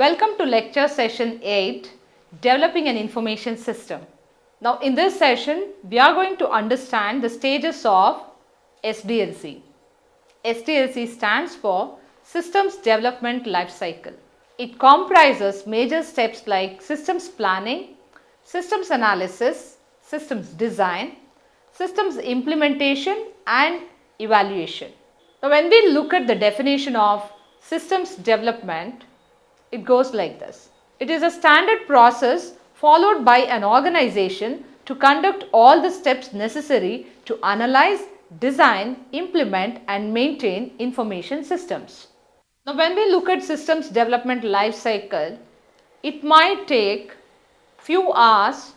Welcome to lecture session 8, Developing an Information System. Now in this session, we are going to understand the stages of SDLC. SDLC stands for Systems Development Life Cycle. It comprises major steps like systems planning, systems analysis, systems design, systems implementation and evaluation. Now when we look at the definition of systems development, it goes like this. It is a standard process followed by an organization to conduct all the steps necessary to analyze, design, implement and maintain information systems. Now when we look at systems development life cycle, it might take few hours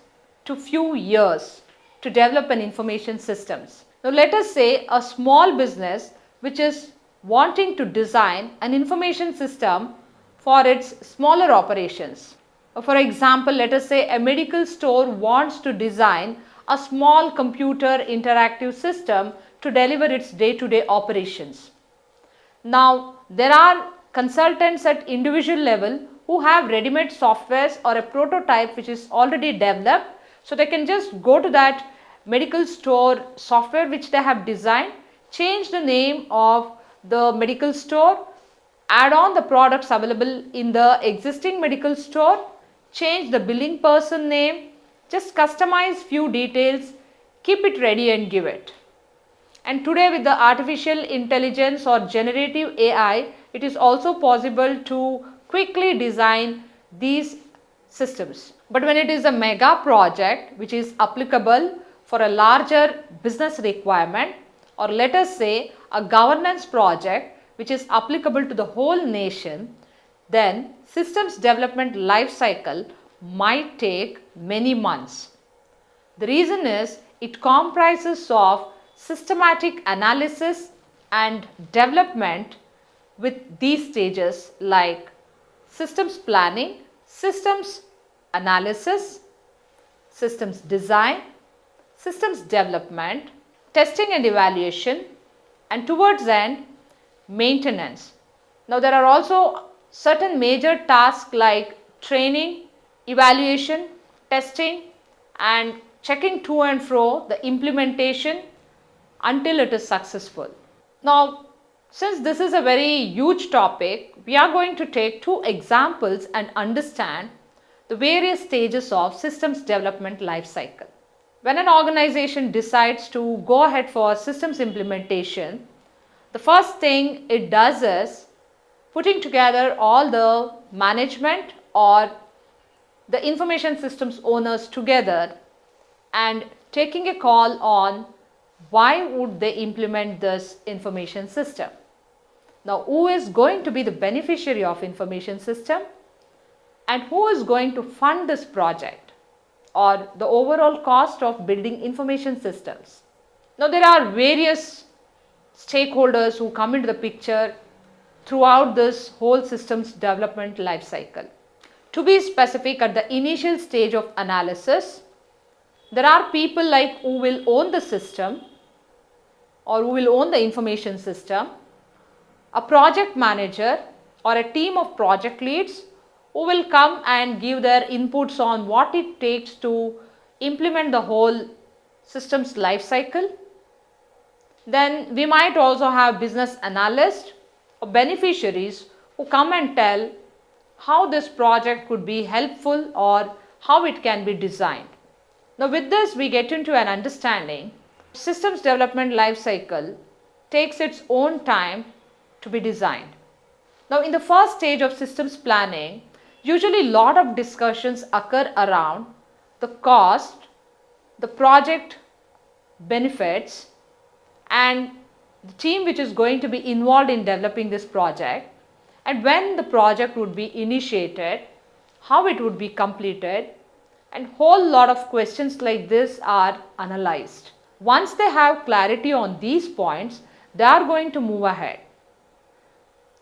to few years to develop an information systems. Now let us say a small business which is wanting to design an information system for its smaller operations. For example, let us say a medical store wants to design a small computer interactive system to deliver its day-to-day operations. Now, there are consultants at individual level who have ready-made softwares or a prototype which is already developed. So, they can just go to that medical store software which they have designed, change the name of the medical store, add on the products available in the existing medical store, change the billing person name, just customize few details, keep it ready and give it. And today with the artificial intelligence or generative AI, it is also possible to quickly design these systems. But when it is a mega project which is applicable for a larger business requirement, or let us say a governance project which is applicable to the whole nation, then systems development life cycle might take many months. The reason is it comprises of systematic analysis and development with these stages like systems planning, systems analysis, systems design, systems development, testing and evaluation, and towards the end, maintenance. Now there are also certain major tasks like training, evaluation, testing and checking to and fro the implementation until it is successful. Now, since this is a very huge topic, we are going to take two examples and understand the various stages of systems development life cycle. When an organization decides to go ahead for systems implementation, the first thing it does is putting together all the management or the information systems owners together and taking a call on why would they implement this information system. Now, who is going to be the beneficiary of information system and who is going to fund this project or the overall cost of building information systems. Now, there are various stakeholders who come into the picture throughout this whole systems development life cycle. To be specific, at the initial stage of analysis, there are people like who will own the system or who will own the information system, a project manager or a team of project leads who will come and give their inputs on what it takes to implement the whole systems life cycle. Then we might also have business analysts or beneficiaries who come and tell how this project could be helpful or how it can be designed. Now with this we get into an understanding systems development life cycle takes its own time to be designed. Now in the first stage of systems planning, usually lot of discussions occur around the cost, the project benefits and the team which is going to be involved in developing this project and when the project would be initiated, how it would be completed and whole lot of questions like this are analyzed. Once they have clarity on these points, they are going to move ahead.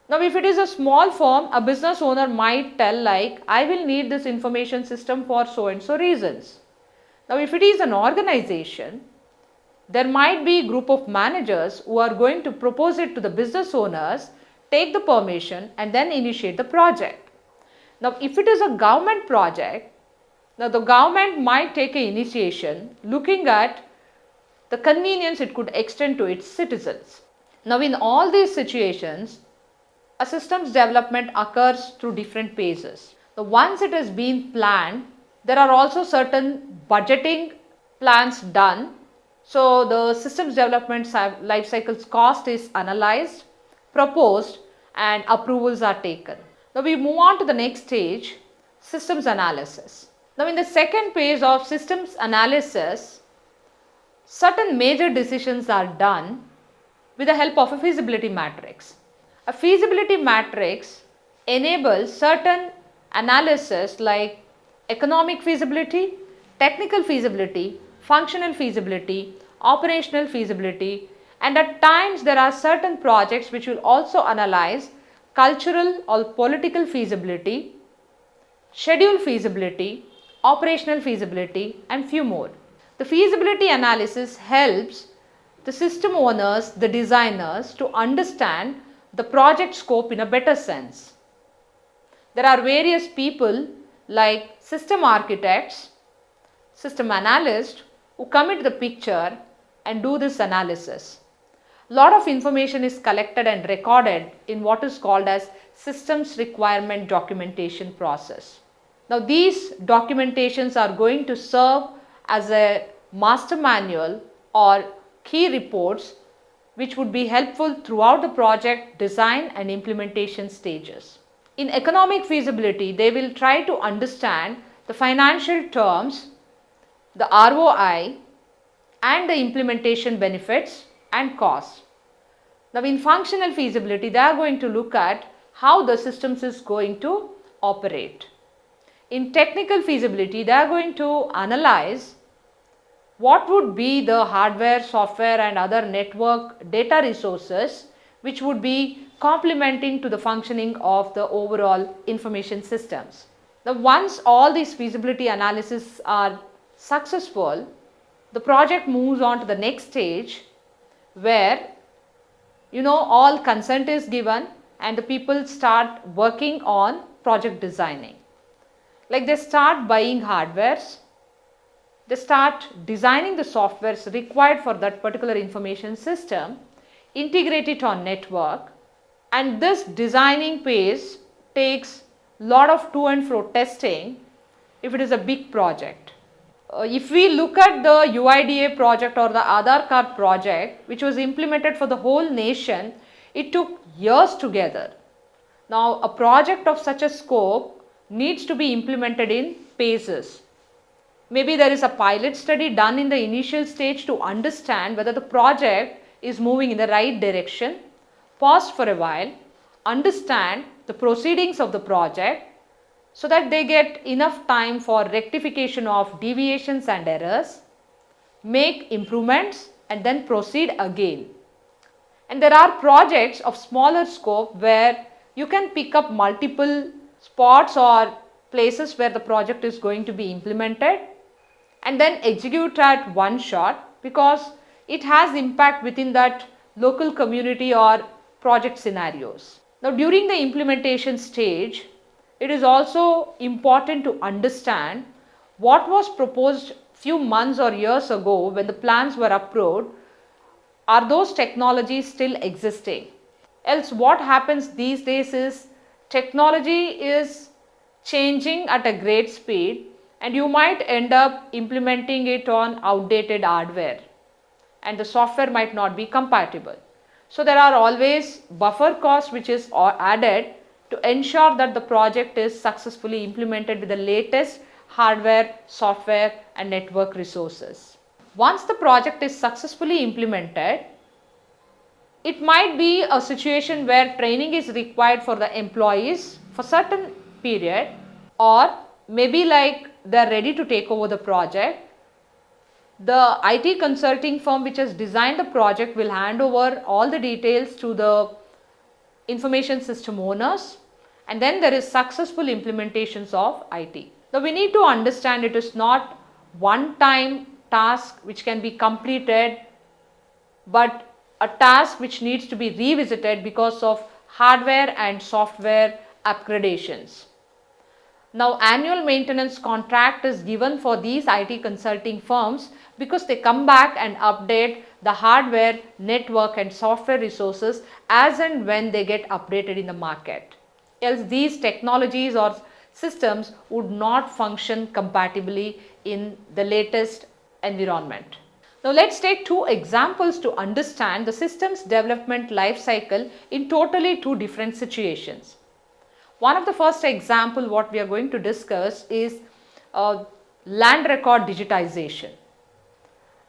Now if it is a small firm, a business owner might tell like I will need this information system for so and so reasons. Now if it is an organization, there might be a group of managers who are going to propose it to the business owners, take the permission and then initiate the project. Now, if it is a government project, now the government might take an initiation looking at the convenience it could extend to its citizens. Now, in all these situations, a systems development occurs through different phases. So once it has been planned, there are also certain budgeting plans done. So the systems development life cycle's cost is analyzed, proposed, and approvals are taken. Now we move on to the next stage, systems analysis. Now in the second phase of systems analysis, certain major decisions are done with the help of a feasibility matrix. A feasibility matrix enables certain analysis like economic feasibility, technical feasibility, functional feasibility, operational feasibility, and at times there are certain projects which will also analyze cultural or political feasibility, schedule feasibility, operational feasibility, and few more. The feasibility analysis helps the system owners, the designers to understand the project scope in a better sense. There are various people like system architects, system analysts who come into the picture and do this analysis. Lot of information is collected and recorded in what is called as systems requirement documentation process. Now these documentations are going to serve as a master manual or key reports which would be helpful throughout the project design and implementation stages. In economic feasibility, they will try to understand the financial terms, the ROI, and the implementation benefits and costs. Now in functional feasibility, they are going to look at how the systems is going to operate. In technical feasibility, they are going to analyze what would be the hardware, software and other network data resources which would be complementing to the functioning of the overall information systems. Now once all these feasibility analysis are successful, the project moves on to the next stage where all consent is given and the people start working on project designing. Like they start buying hardwares, they start designing the softwares required for that particular information system, integrate it on network, and this designing phase takes lot of to and fro testing if it is a big project. If we look at the UIDA project or the Aadhaar card project which was implemented for the whole nation, it took years together. Now a project of such a scope needs to be implemented in phases. Maybe there is a pilot study done in the initial stage to understand whether the project is moving in the right direction, pause for a while, understand the proceedings of the project so that they get enough time for rectification of deviations and errors, make improvements and then proceed again. And there are projects of smaller scope where you can pick up multiple spots or places where the project is going to be implemented and then execute at one shot because it has impact within that local community or project scenarios. Now during the implementation stage, it is also important to understand what was proposed few months or years ago when the plans were approved. Are those technologies still existing? Else what happens these days is technology is changing at a great speed and you might end up implementing it on outdated hardware and the software might not be compatible. So there are always buffer costs which is added to ensure that the project is successfully implemented with the latest hardware, software and network resources. Once the project is successfully implemented, it might be a situation where training is required for the employees for certain period, or maybe like they are ready to take over the project. The IT consulting firm which has designed the project will hand over all the details to the information system owners and then there is successful implementations of IT. Now we need to understand it is not one time task which can be completed but a task which needs to be revisited because of hardware and software upgradations. Now annual maintenance contract is given for these IT consulting firms because they come back and update the hardware, network and software resources as and when they get updated in the market. Else these technologies or systems would not function compatibly in the latest environment. Now let's take two examples to understand the system's development life cycle in totally two different situations. One of the first example what we are going to discuss is land record digitization.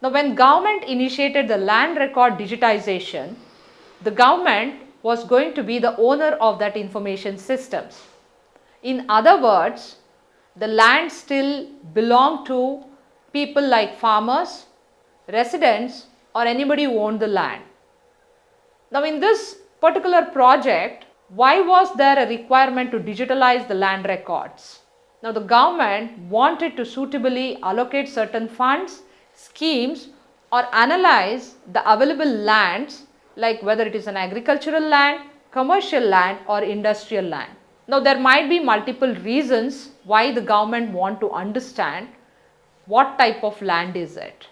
Now when government initiated the land record digitization, the government was going to be the owner of that information systems. In other words, the land still belonged to people like farmers, residents or anybody who owned the land. Now in this particular project, why was there a requirement to digitalize the land records? Now the government wanted to suitably allocate certain funds, schemes or analyze the available lands like whether it is an agricultural land, commercial land or industrial land. Now there might be multiple reasons why the government want to understand what type of land is it.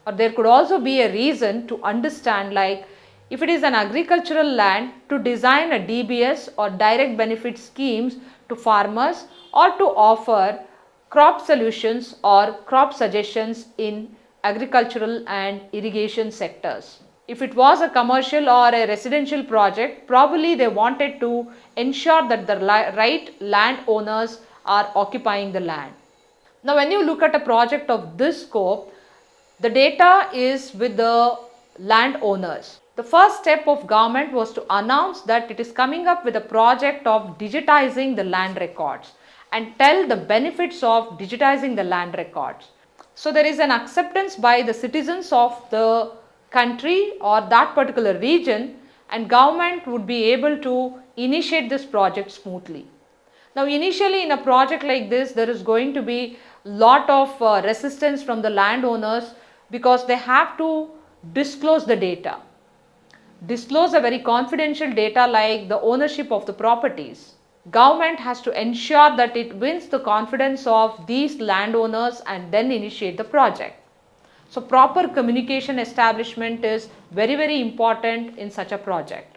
Or there could also be a reason to understand like if it is an agricultural land, to design a DBS or direct benefit schemes to farmers or to offer crop solutions or crop suggestions in agricultural and irrigation sectors. If it was a commercial or a residential project, probably they wanted to ensure that the right landowners are occupying the land. Now when you look at a project of this scope, the data is with the landowners. The first step of government was to announce that it is coming up with a project of digitizing the land records and tell the benefits of digitizing the land records. So there is an acceptance by the citizens of the country or that particular region, and government would be able to initiate this project smoothly. Now initially in a project like this, there is going to be lot of resistance from the landowners because they have to disclose the data. Disclose a very confidential data like the ownership of the properties. Government has to ensure that it wins the confidence of these landowners and then initiate the project. So proper communication establishment is very important in such a project.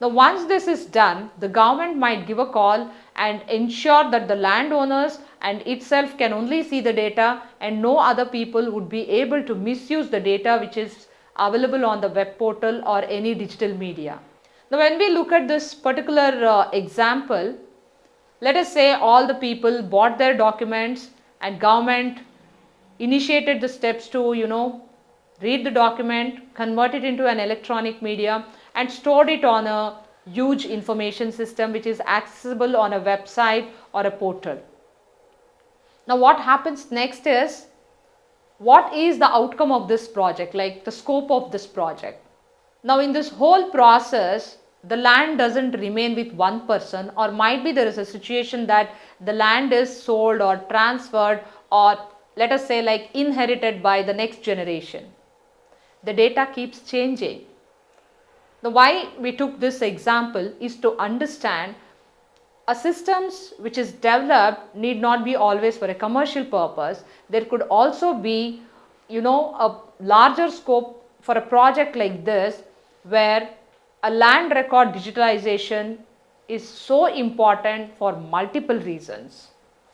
Now once this is done, the government might give a call and ensure that the landowners and itself can only see the data and no other people would be able to misuse the data which is available on the web portal or any digital media. Now when we look at this particular example, let us say all the people bought their documents and government initiated the steps to read the document, convert it into an electronic media and stored it on a huge information system which is accessible on a website or a portal. Now what happens next is, what is the outcome of this project, like the scope of this project? Now in this whole process, the land doesn't remain with one person, or might be there is a situation that the land is sold or transferred or let us say like inherited by the next generation. The data keeps changing. Now why we took this example is to understand a systems which is developed need not be always for a commercial purpose. There could also be a larger scope for a project like this where a land record digitalization is so important for multiple reasons.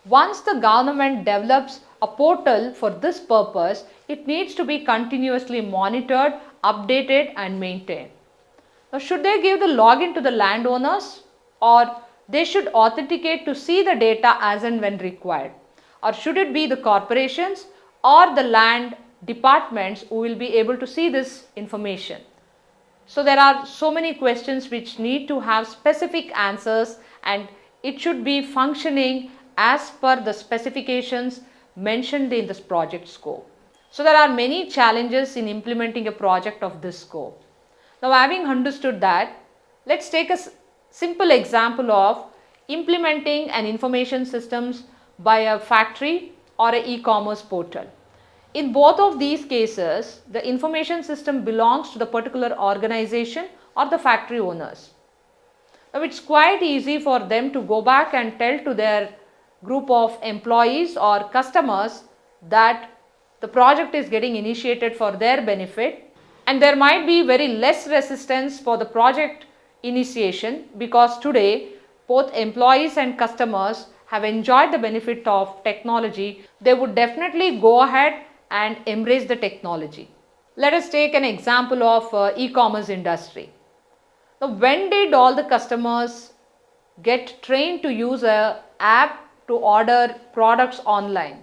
Once the government develops a portal for this purpose, it needs to be continuously monitored, updated and maintained. Now should they give the login to the landowners, or they should authenticate to see the data as and when required, or should it be the corporations or the land departments who will be able to see this information? So there are so many questions which need to have specific answers, and it should be functioning as per the specifications mentioned in this project scope. So there are many challenges in implementing a project of this scope. Now having understood that, let's take a simple example of implementing an information systems by a factory or an e-commerce portal. In both of these cases, the information system belongs to the particular organization or the factory owners. Now it's quite easy for them to go back and tell to their group of employees or customers that the project is getting initiated for their benefit, and there might be very less resistance for the project initiation because today both employees and customers have enjoyed the benefit of technology. They would definitely go ahead and embrace the technology. Let us take an example of e-commerce industry. Now, when did all the customers get trained to use an app to order products online?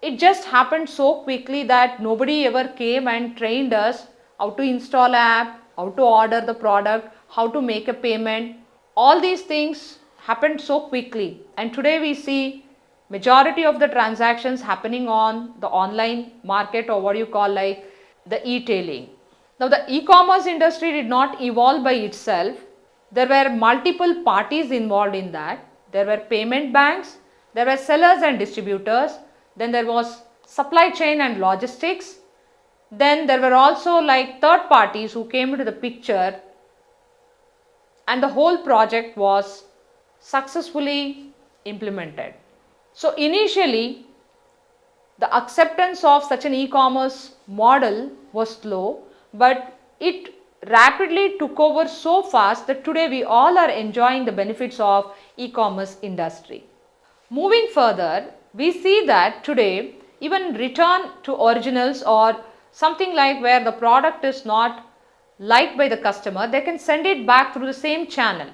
It just happened so quickly that nobody ever came and trained us how to install an app, how to order the product, how to make a payment. All these things happened so quickly, and today we see majority of the transactions happening on the online market, or what you call like the e-tailing. Now, the e-commerce industry did not evolve by itself. There were multiple parties involved in that. There were payment banks, there were sellers and distributors, then there was supply chain and logistics, then there were also like third parties who came into the picture, and the whole project was successfully implemented. So initially, the acceptance of such an e-commerce model was slow, but it rapidly took over so fast that today we all are enjoying the benefits of e-commerce industry. Moving further, we see that today even return to originals or something like where the product is not liked by the customer, they can send it back through the same channel.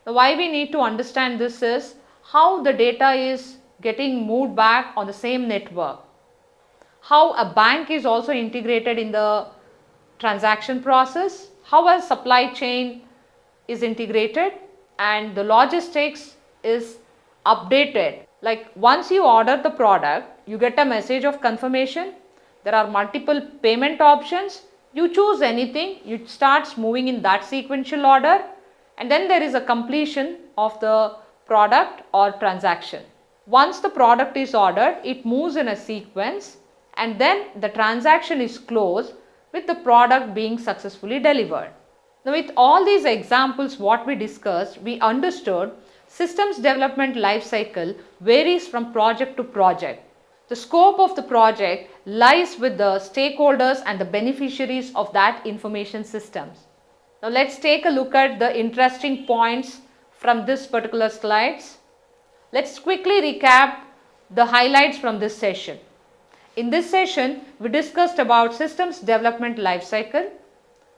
Now, why we need to understand this is how the data is getting moved back on the same network, how a bank is also integrated in the transaction process, how a supply chain is integrated, and the logistics is updated. Like once you order the product, you get a message of confirmation. There are multiple payment options. You choose anything, it starts moving in that sequential order, and then there is a completion of the product or transaction. Once the product is ordered, it moves in a sequence, and then the transaction is closed with the product being successfully delivered. Now, with all these examples what we discussed, we understood systems development life cycle varies from project to project. The scope of the project lies with the stakeholders and the beneficiaries of that information systems. Now, let's take a look at the interesting points from this particular slides. Let's quickly recap the highlights from this session. In this session, we discussed about systems development life cycle.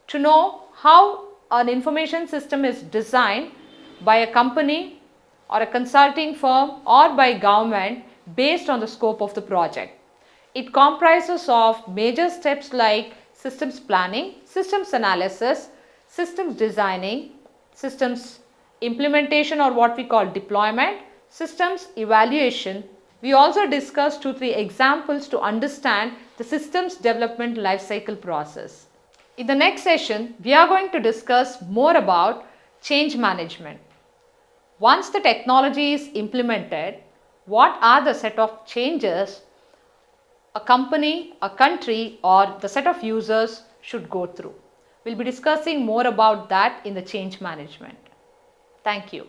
To know how an information system is designed by a company or a consulting firm or by government based on the scope of the project. It comprises of major steps like systems planning, systems analysis, systems designing, systems implementation or what we call deployment, systems evaluation. We also discussed 2-3 examples to understand the systems development lifecycle process. In the next session, we are going to discuss more about change management. Once the technology is implemented, what are the set of changes a company, a country or the set of users should go through? We'll be discussing more about that in the change management. Thank you.